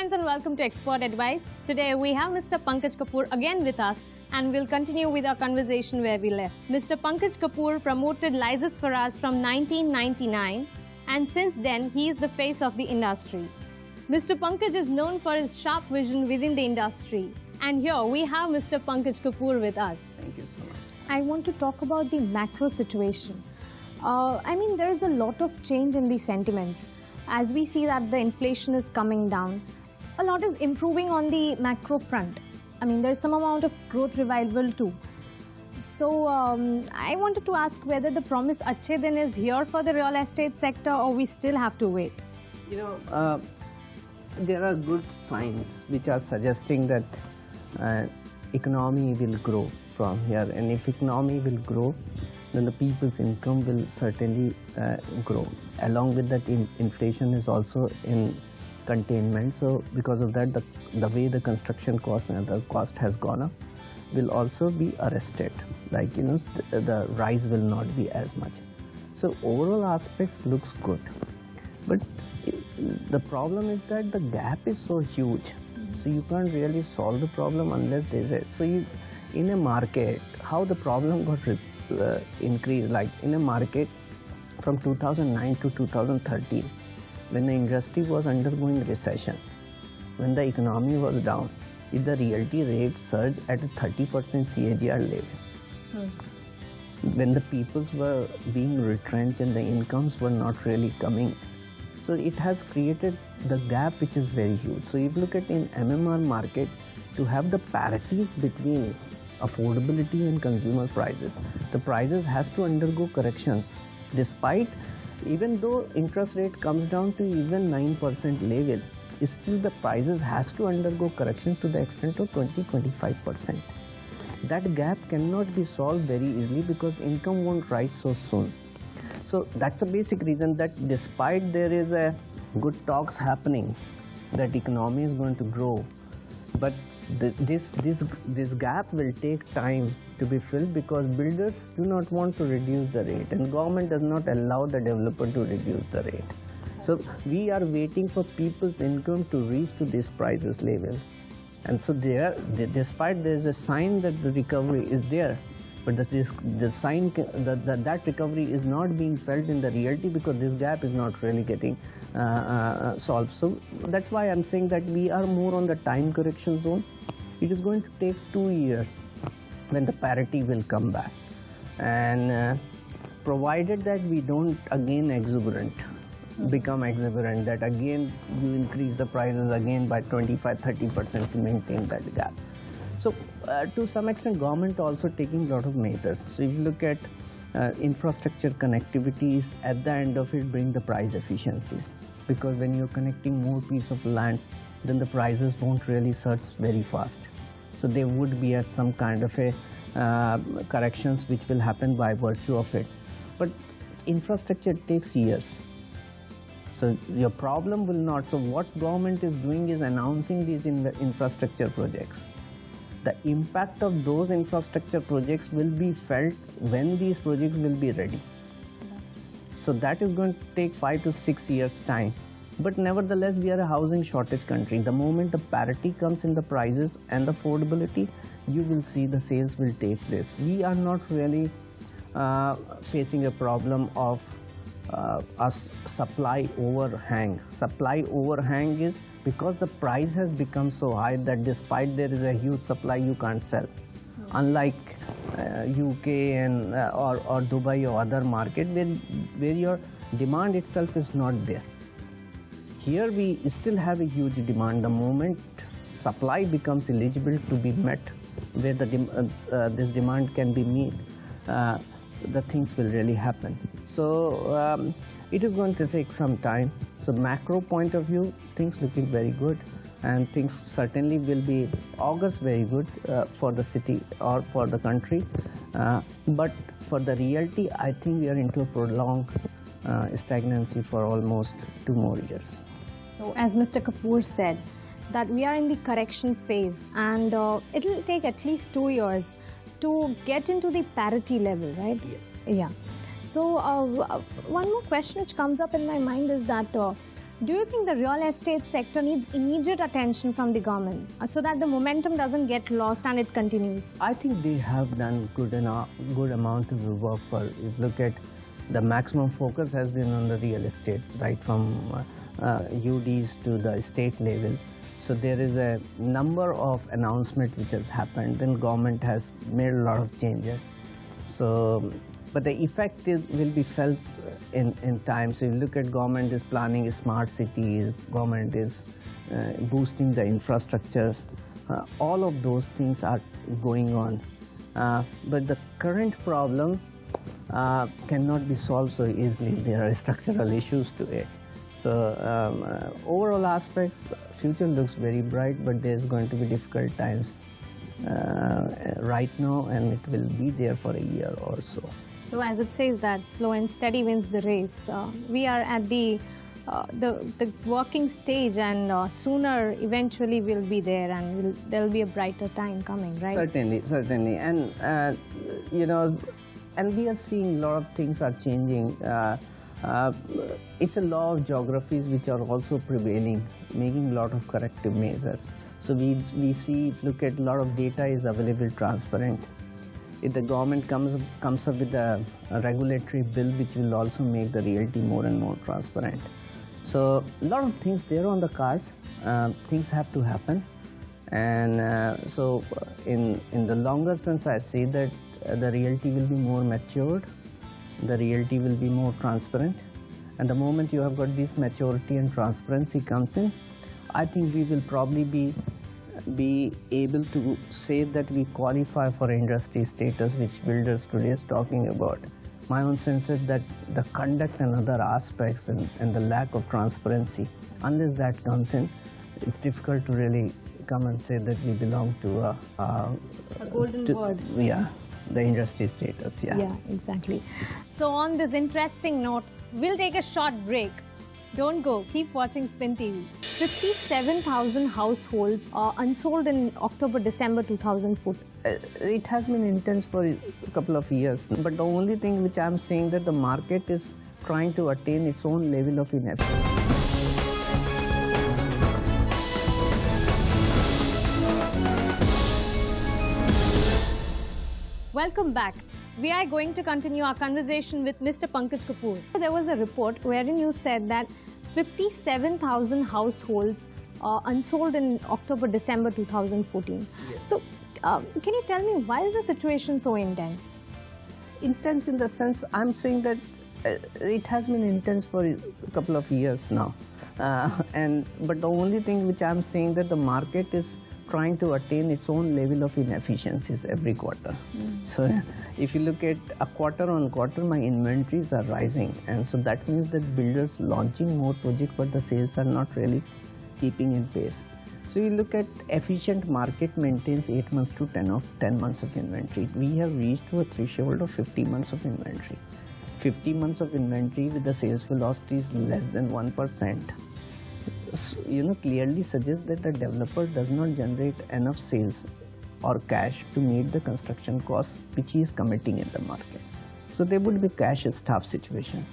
friends and welcome to Expert Advice. Today we have Mr. Pankaj Kapoor again with us and we'll continue with our conversation where we left. Mr. Pankaj Kapoor promoted Lyzis for us from 1999 and since then he is the face of the industry. Mr. Pankaj is known for his sharp vision within the industry and here we have Mr. Pankaj Kapoor with us. Thank you so much. I want to talk about the macro situation. There is a lot of change in the sentiments. As we see that the inflation is coming down, a lot is improving on the macro front. There's some amount of growth revival too. So, I wanted to ask whether the promise Achhe Din is here for the real estate sector or we still have to wait. There are good signs which are suggesting that economy will grow from here, and if economy will grow, then the people's income will certainly grow. Along with that, inflation is also in containment. So because of that, the way the construction cost and the cost has gone up will also be arrested. The rise will not be as much. So overall aspects looks good. But the problem is that the gap is so huge. So you can't really solve the problem unless there's a... So in a market, how the problem got increased, like in a market from 2009 to 2013, when the industry was undergoing recession, when the economy was down, if the realty rate surged at a 30% CAGR level, when the peoples were being retrenched and the incomes were not really coming, so it has created the gap which is very huge. So if you look at in MMR market, to have the parities between affordability and consumer prices, the prices has to undergo corrections. Despite, even though interest rate comes down to even 9% level, still the prices has to undergo correction to the extent of 20-25%. That gap cannot be solved very easily because income won't rise so soon. So that's a basic reason that despite there is a good talks happening that economy is going to grow, but this gap will take time to be filled because builders do not want to reduce the rate and government does not allow the developer to reduce the rate. So we are waiting for people's income to reach to this prices level. And so despite there is a sign that the recovery is there, but that recovery is not being felt in the reality because this gap is not really getting solved. So that's why I'm saying that we are more on the time correction zone. It is going to take 2 years when the parity will come back, and provided that we don't again become exuberant, that again you increase the prices again by 25-30% to maintain that gap. So to some extent government also taking a lot of measures. So if you look at infrastructure connectivities, at the end of it bring the price efficiencies, because when you're connecting more piece of land, then the prices won't really surge very fast. So there would be some kind of a corrections which will happen by virtue of it. But infrastructure takes years. So your problem will not. So what government is doing is announcing these infrastructure projects. The impact of those infrastructure projects will be felt when these projects will be ready. So that is going to take 5 to 6 years time. But nevertheless, we are a housing shortage country. The moment the parity comes in the prices and the affordability, you will see the sales will take place. We are not really facing a problem of a supply overhang. Supply overhang is because the price has become so high that despite there is a huge supply, you can't sell. Unlike UK and or Dubai or other market where your demand itself is not there. Here we still have a huge demand. The moment supply becomes eligible to be met, where this demand can be met, the things will really happen. So it is going to take some time. So macro point of view, things looking very good, and things certainly will be August very good for the city or for the country. But for the realty, I think we are into a prolonged stagnancy for almost 2 more years. So as Mr. Kapoor said, that we are in the correction phase and it will take at least 2 years to get into the parity level, right? Yes. Yeah. So one more question which comes up in my mind is that Do you think the real estate sector needs immediate attention from the government so that the momentum doesn't get lost and it continues? I think they have done good amount of work for. If you look at the maximum focus has been on the real estates, right from UDs to the state level. So there is a number of announcements which has happened. Then government has made a lot of changes. So, but the effect will be felt in time. So you look at government is planning smart cities, government is boosting the infrastructures. All of those things are going on. But the current problem cannot be solved so easily. There are structural issues to it. So overall aspects, future looks very bright, but there's going to be difficult times right now, and it will be there for a year or so. So as it says that slow and steady wins the race, we are at the working stage, and sooner eventually we'll be there, and there'll be a brighter time coming, right? Certainly, and you know, and we are seeing a lot of things are changing. It's a law of geographies which are also prevailing, making a lot of corrective measures. So we see, look at a lot of data is available, transparent. If the government comes up with a regulatory bill which will also make the realty more and more transparent. So a lot of things there on the cards. Things have to happen, and so in the longer sense, I say that the realty will be more matured, the realty will be more transparent, and the moment you have got this maturity and transparency comes in, I think we will probably be able to say that we qualify for industry status, which builders today is talking about. My own sense is that the conduct and other aspects and the lack of transparency, unless that comes in, it's difficult to really come and say that we belong to a golden word. Yeah, the industry status, yeah. Yeah, exactly. So on this interesting note, we'll take a short break. Don't go. Keep watching Spin TV. 57,000 households are unsold in October-December 2014. It has been intense for a couple of years, but the only thing which I'm saying that the market is trying to attain its own level of inefficiency. Welcome back. We are going to continue our conversation with Mr. Pankaj Kapoor. There was a report wherein you said that 57,000 households are unsold in October-December 2014. Yes. So, can you tell me why is the situation so intense? Intense in the sense, I'm saying that it has been intense for a couple of years now. But the only thing which I'm saying that the market is trying to attain its own level of inefficiencies every quarter. So if you look at a quarter on quarter, my inventories are rising, and so that means that builders launching more projects, but the sales are not really keeping in pace. So you look at efficient market maintains 8 months to 10 months of inventory. We have reached to a threshold of 50 months of inventory. 50 months of inventory with the sales velocity is less than 1%. Clearly suggests that the developer does not generate enough sales or cash to meet the construction costs which he is committing in the market. So there would be cash staff situation.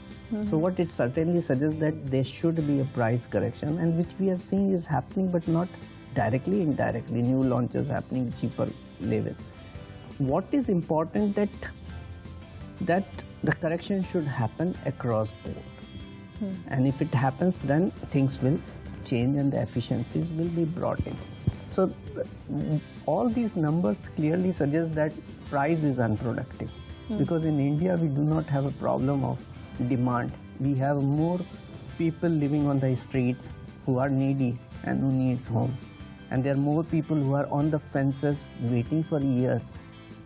So what it certainly suggests that there should be a price correction, and which we are seeing is happening, but not directly, indirectly. New launches happening cheaper level. What is important that the correction should happen across board. And if it happens, then things will change and the efficiencies will be brought in. So all these numbers clearly suggest that price is unproductive. Because in India, we do not have a problem of demand. We have more people living on the streets who are needy and who needs home. And there are more people who are on the fences waiting for years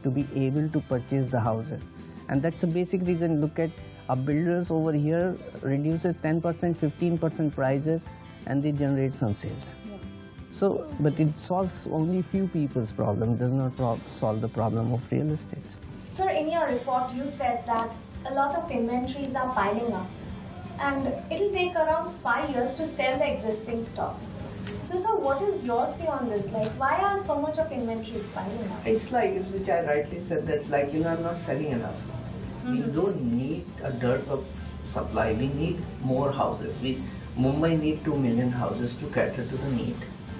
to be able to purchase the houses. And that's a basic reason. Look at builders over here reduces 10%, 15% prices, and they generate some sales. Yeah. So, but it solves only few people's problem, does not solve the problem of real estate. Sir, in your report, you said that a lot of inventories are piling up, and it will take around 5 years to sell the existing stock. So, sir, what is your say on this? Like, why are so much of inventories piling up? It's like, which I rightly said, that I'm not selling enough. We don't need a dearth of supply. We need more houses. Mumbai need 2 million houses to cater to the need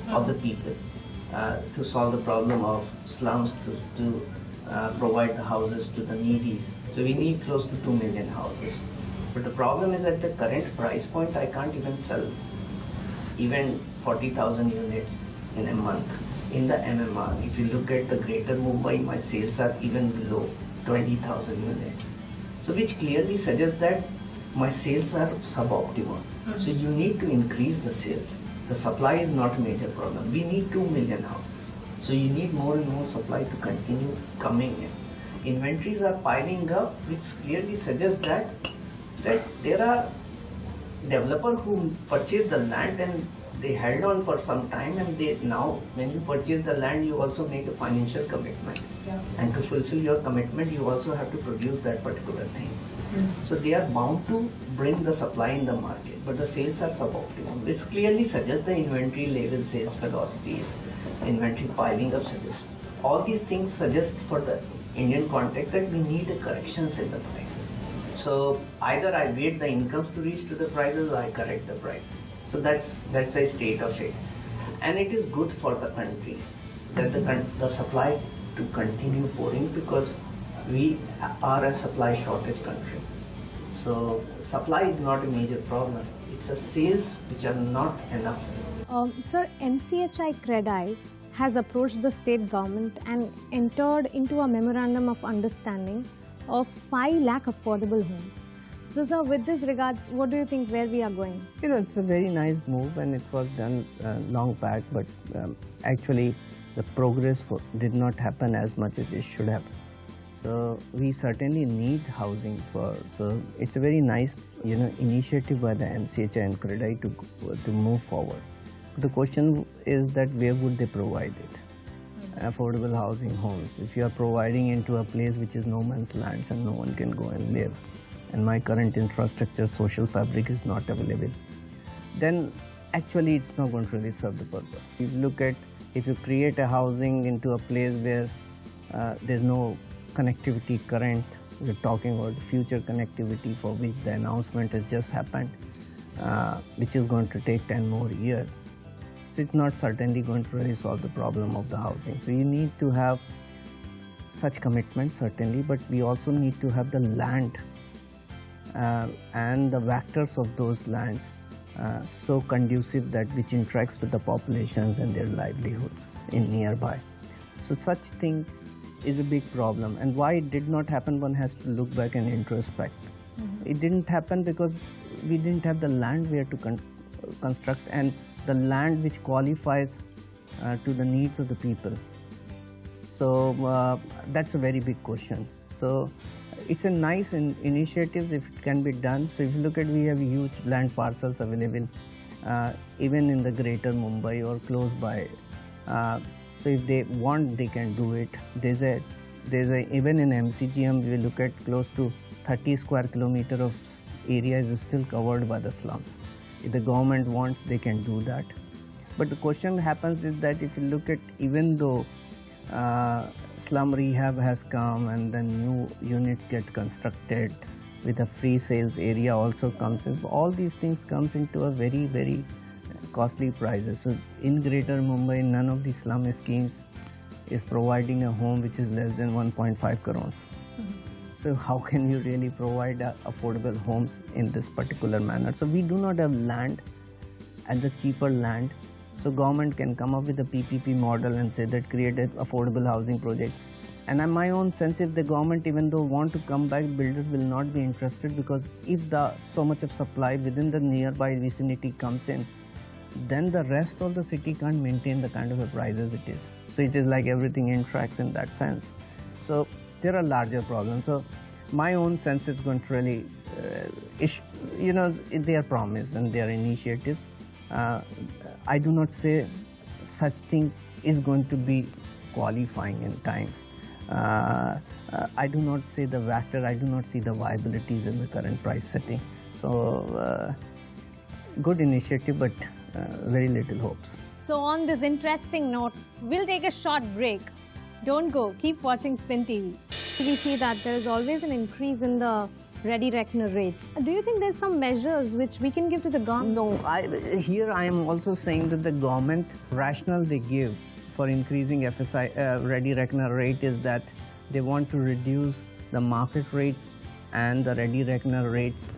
of the people, to solve the problem of slums, to provide the houses to the needies. So we need close to 2 million houses. But the problem is at the current price point, I can't even sell even 40,000 units in a month in the MMR. If you look at the greater Mumbai, my sales are even below 20,000 units. So which clearly suggests that my sales are suboptimal. So you need to increase the sales. The supply is not a major problem. We need 2 million houses. So you need more and more supply to continue coming in. Inventories are piling up, which clearly suggests that there are developers who purchased the land and they held on for some time, and they now when you purchase the land you also make a financial commitment. And to fulfill your commitment you also have to produce that particular thing. So they are bound to bring the supply in the market, but the sales are suboptimal. This clearly suggests the inventory level, sales velocities, inventory piling up suggests. All these things suggest for the Indian context that we need a corrections in the prices. So either I wait the incomes to reach to the prices or I correct the price. So that's a state of it. And it is good for the country that the supply to continue pouring, because we are a supply shortage country. So supply is not a major problem. It's a sales which are not enough. Sir, MCHI CREDAI has approached the state government and entered into a memorandum of understanding of 5 lakh affordable homes. So sir, with this regards, what do you think where we are going? You know, it's a very nice move and it was done long back, but actually the progress did not happen as much as it should have. So we certainly need housing so it's a very nice, initiative by the MCHI and CREDAI to move forward. The question is that where would they provide it? Affordable housing homes. If you are providing into a place which is no man's land and no one can go and live, and my current infrastructure, social fabric is not available, then actually it's not going to really serve the purpose. If you create a housing into a place where there's no connectivity current, we're talking about future connectivity for which the announcement has just happened, which is going to take 10 more years. So it's not certainly going to really solve the problem of the housing. So you need to have such commitments certainly, but we also need to have the land and the vectors of those lands so conducive that which interacts with the populations and their livelihoods in nearby. So such thing is a big problem, and why it did not happen, one has to look back and introspect. It didn't happen because we didn't have the land where to construct, and the land which qualifies to the needs of the people. So that's a very big question. So it's a nice initiative if it can be done. So if you look at, we have huge land parcels available even in the greater Mumbai or close by. So if they want, they can do it. There's a even in MCGM we look at close to 30 square kilometer of area is still covered by the slums. If the government wants, they can do that. But the question happens is that if you look at, even though slum rehab has come and then new units get constructed with a free sales area also comes in, all these things comes into a very, very costly prices. So in greater Mumbai, none of the slum schemes is providing a home which is less than 1.5 crores. So how can you really provide affordable homes in this particular manner? So we do not have land and the cheaper land. So government can come up with a PPP model and say that create an affordable housing project. And in my own sense, if the government, even though want to come back, builders will not be interested, because if so much of supply within the nearby vicinity comes in, then the rest of the city can't maintain the kind of a prices it is. So it is like everything interacts in that sense. So there are larger problems. So my own sense is going to really, their promise and their initiatives. I do not say such thing is going to be qualifying in times. I do not say the factor, I do not see the viabilities in the current price setting. So good initiative, but very little hopes. So on this interesting note, we'll take a short break. Don't go, keep watching Spin TV. We see that there is always an increase in the ready reckoner rates. Do you think there's some measures which we can give to the government? No, here I am also saying that the government rationale they give for increasing FSI ready reckoner rate is that they want to reduce the market rates and the ready reckoner rates.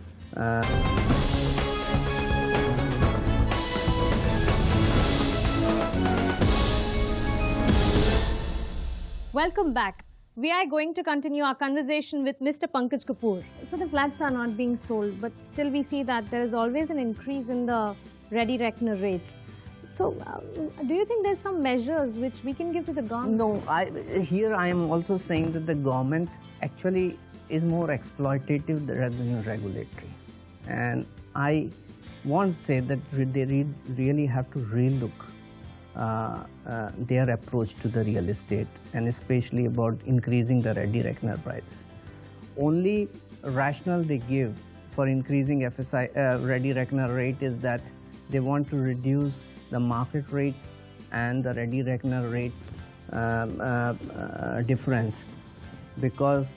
Welcome back. We are going to continue our conversation with Mr. Pankaj Kapoor. So the flats are not being sold, but still we see that there is always an increase in the ready reckoner rates. So do you think there's some measures which we can give to the government? No, here I am also saying that the government actually is more exploitative rather than regulatory. And I want to say that they really have to relook their approach to the real estate, and especially about increasing the ready reckoner prices. Only rationale they give for increasing FSI ready reckoner rate is that they want to reduce the market rates and the ready reckoner rates difference. Because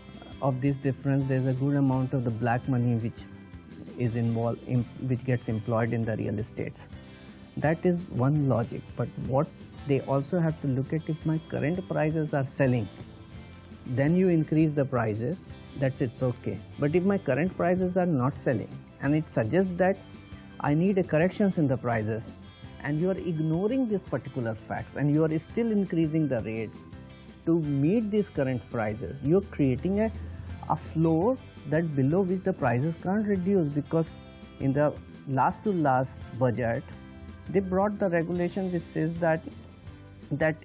of this difference, there's a good amount of the black money which is involved, which gets employed in the real estates. That is one logic. But what they also have to look at, if my current prices are selling, then you increase the prices, that's it's okay. But if my current prices are not selling, and it suggests that I need a corrections in the prices, and you are ignoring these particular facts, and you are still increasing the rates to meet these current prices, you're creating a floor that below which the prices can't reduce. Because in the last to last budget, they brought the regulation which says that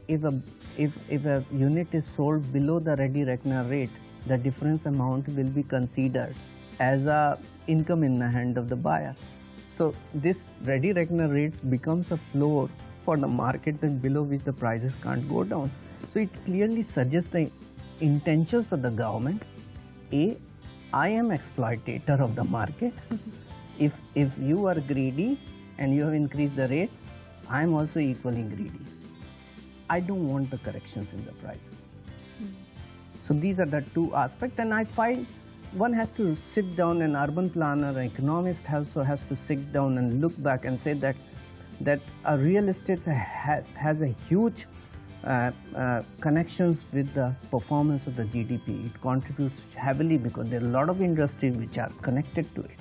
if a unit is sold below the ready reckoner rate, the difference amount will be considered as a income in the hand of the buyer. So this ready reckoner rates becomes a floor for the market, and below which the prices can't go down. So it clearly suggests the intentions of the government. I am exploitator of the market. If you are greedy and you have increased the rates, I am also equally greedy. I don't want the corrections in the prices. So these are the two aspects, and I find one has to sit down, an urban planner, an economist also has to sit down and look back and say that a real estate has a huge connections with the performance of the GDP. It contributes heavily because there are a lot of industries which are connected to it.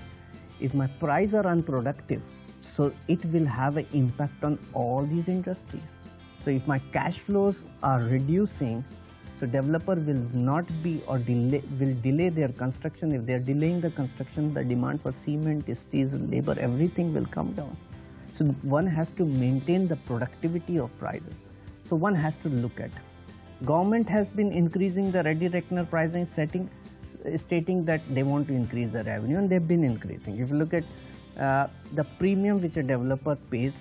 If my prices are unproductive, so it will have an impact on all these industries. So if my cash flows are reducing, so developer will not be or will delay their construction. If they are delaying the construction, the demand for cement, steel, labor, everything will come down. So one has to maintain the productivity of prices. So one has to look at. Government has been increasing the ready reckoner pricing stating that they want to increase the revenue, and they've been increasing. If you look at the premium which a developer pays,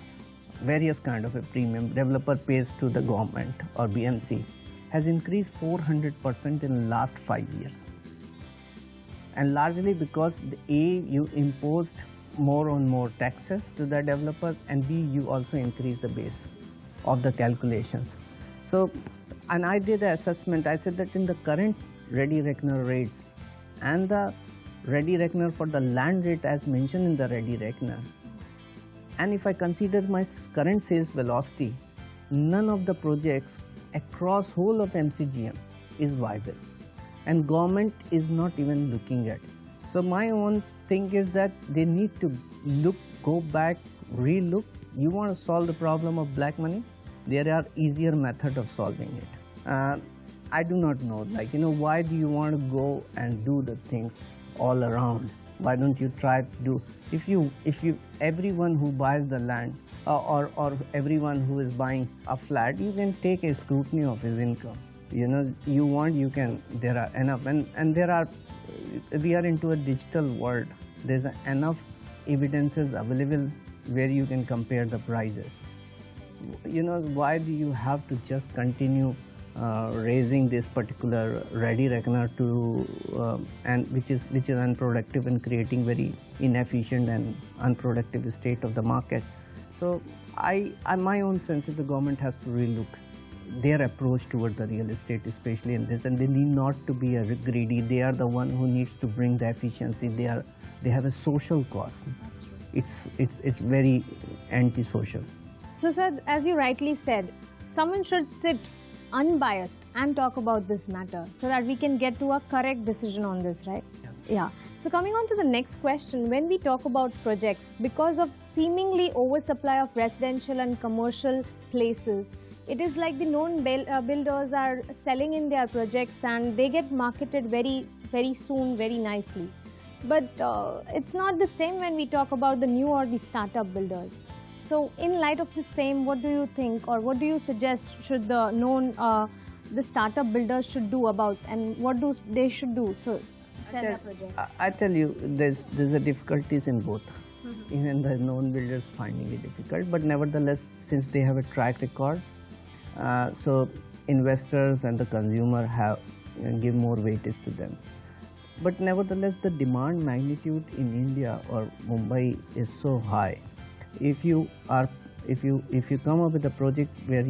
various kind of a premium developer pays to the government or BMC, has increased 400% in the last 5 years. And largely because you imposed more and more taxes to the developers, and B, you also increase the base of the calculations. So, and I did an assessment. I said that in the current ready reckoner rates and the ready reckoner for the land rate as mentioned in the ready reckoner, and if I consider my current sales velocity, none of the projects across whole of MCGM is viable, and government is not even looking at it. So my own thing is that they need to go back, re-look. You want to solve the problem of black money? There are easier method of solving it. I do not know, why do you want to go and do the things all around? Why don't you try to do, if you everyone who buys the land or everyone who is buying a flat, you can take a scrutiny of his income. You can, there are enough, and there are, we are into a digital world. There's enough evidences available where you can compare the prices. Why do you have to just continue raising this particular ready reckoner to and which is unproductive and creating very inefficient and unproductive state of the market? So my own sense is the government has to relook their approach towards the real estate, especially in this, and they need not to be a greedy. They are the one who needs to bring the efficiency. They have a social cost. That's true. It's very anti-social. So, sir, as you rightly said, someone should sit unbiased and talk about this matter so that we can get to a correct decision on this, right? Yeah. So, coming on to the next question, when we talk about projects, because of seemingly oversupply of residential and commercial places, it is like the known builders are selling in their projects and they get marketed very, very soon, very nicely. But it's not the same when we talk about the new or the startup builders. So, in light of the same, what do you think, or what do you suggest should the known, the startup builders should do about, and what do they should do? So, sell their projects. I tell you, there's a difficulties in both. Even the known builders finding it difficult, but nevertheless, since they have a track record, so investors and the consumer have give more weightage to them. But nevertheless, the demand magnitude in India or Mumbai is so high. If you come up with a project where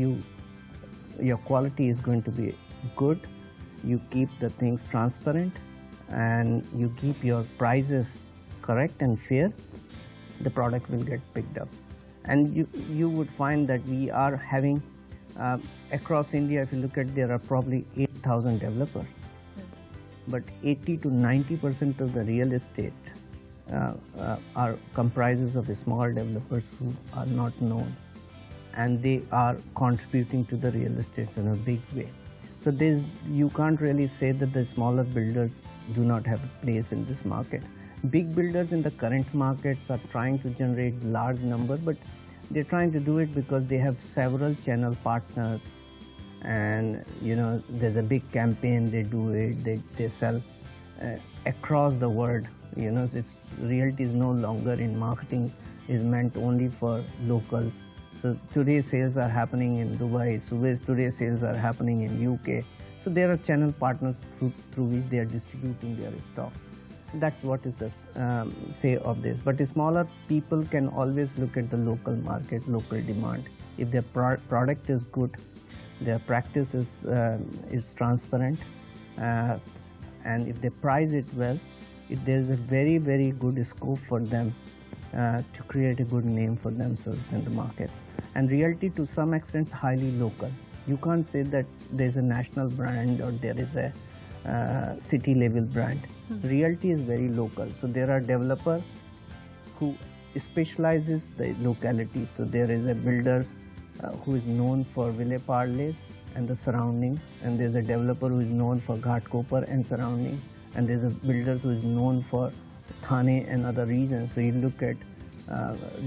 your quality is going to be good, you keep the things transparent, and you keep your prices correct and fair, the product will get picked up. And you would find that we are having across India, if you look at, there are probably 8,000 developers, but 80 to 90% of the real estate are comprises of small developers who are not known, and they are contributing to the real estate in a big way. So you can't really say that the smaller builders do not have a place in this market. Big builders in the current markets are trying to generate large number, but they're trying to do it because they have several channel partners, and there's a big campaign. They do it. They sell across the world. Realty is no longer in marketing is meant only for locals. So today's sales are happening in Dubai. Today's sales are happening in UK. So there are channel partners through which they are distributing their stocks. That's what is the say of this. But the smaller people can always look at the local market, local demand. If their product is good, their practice is transparent, and if they price it well, there is a very, very good scope for them to create a good name for themselves in the markets. And realty, to some extent, is highly local. You can't say that there is a national brand or there is a city level brand. Realty is very local. So there are developers who specializes the locality. So there is a builder who is known for Ville Parles and the surroundings, and there's a developer who is known for Ghatkopar and surroundings, and there's a builder who is known for Thane and other regions. So you look at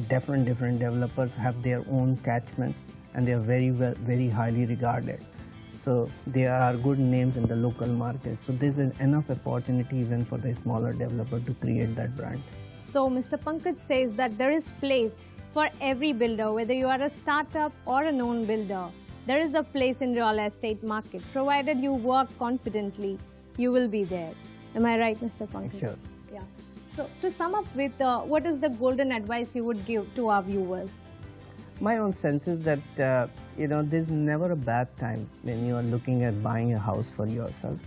different developers have their own catchments, and they are very highly regarded. So there are good names in the local market. So there's enough opportunity even for the smaller developer to create that brand. So Mr. Pankaj says that there is place for every builder, whether you are a startup or a known builder. There is a place in real estate market. Provided you work confidently, you will be there. Am I right, Mr. Pankaj? Sure. Yeah. So to sum up with, what is the golden advice you would give to our viewers? My own sense is that there's never a bad time when you are looking at buying a house for yourself.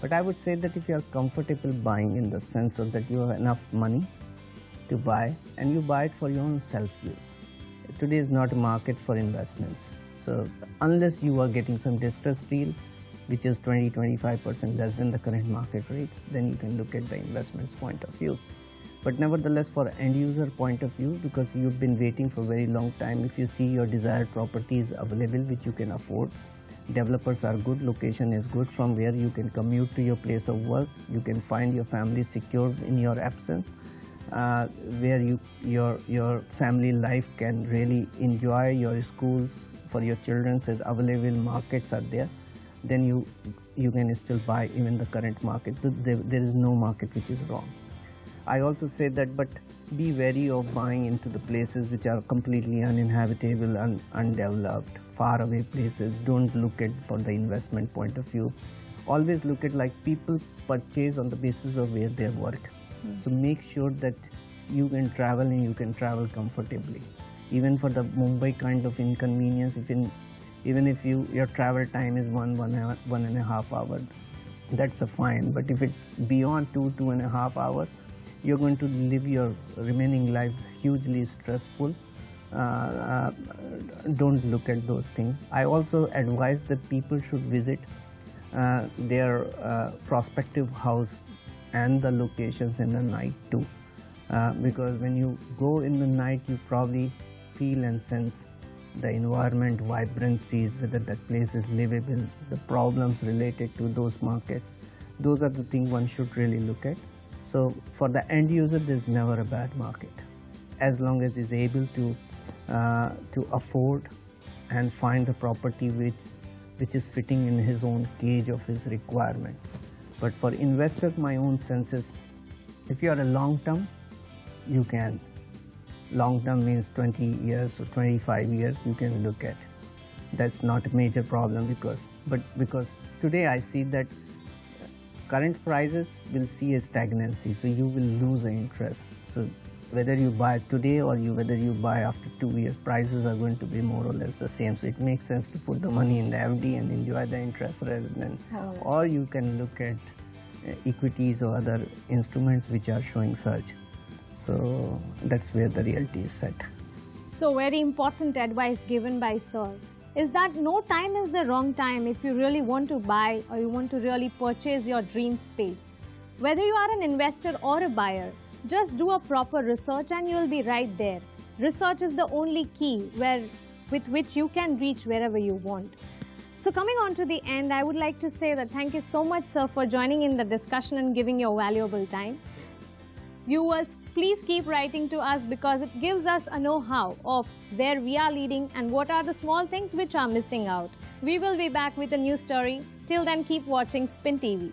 But I would say that if you are comfortable buying, in the sense of that you have enough money to buy, and you buy it for your own self-use. Today is not a market for investments. So unless you are getting some distressed deal, which is 20-25% less than the current market rates, then you can look at the investments point of view. But nevertheless, for end user point of view, because you've been waiting for a very long time, if you see your desired properties available which you can afford, developers are good, location is good, from where you can commute to your place of work, you can find your family secure in your absence, where your family life can really enjoy, your schools for your children, as available markets are there, then you can still buy even the current market. There is no market which is wrong. I also say that, but be wary of buying into the places which are completely uninhabitable and undeveloped, far away places. Don't look at for the investment point of view. Always look at, like, people purchase on the basis of where they work. So make sure that you can travel and you can travel comfortably. Even for the Mumbai kind of inconvenience, Even if your travel time is 1.5 hours, that's a fine. But if it's beyond 2.5 hours, you're going to live your remaining life hugely stressful. Don't look at those things. I also advise that people should visit their prospective house and the locations in the night too, because when you go in the night, you probably feel and sense the environment, vibrancies, whether that place is livable, the problems related to those markets. Those are the things one should really look at. So for the end user, there's never a bad market, as long as he's able to afford and find the property which is fitting in his own cage of his requirement. But for investors, my own sense is, if you are a long term, you can. Long term means 20 years or 25 years, you can look at. That's not a major problem because today I see that current prices will see a stagnancy, so you will lose the interest. So whether you buy today or whether you buy after 2 years, prices are going to be more or less the same. So it makes sense to put the money in the FD and enjoy the interest rather than, or you can look at equities or other instruments which are showing surge. So that's where the realty is set. So very important advice given by Sir is that no time is the wrong time if you really want to buy or you want to really purchase your dream space. Whether you are an investor or a buyer, just do a proper research and you will be right there. Research is the only key with which you can reach wherever you want. So coming on to the end, I would like to say that thank you so much, sir, for joining in the discussion and giving your valuable time. Viewers, please keep writing to us because it gives us a know-how of where we are leading and what are the small things which are missing out. We will be back with a new story. Till then, keep watching Spin TV.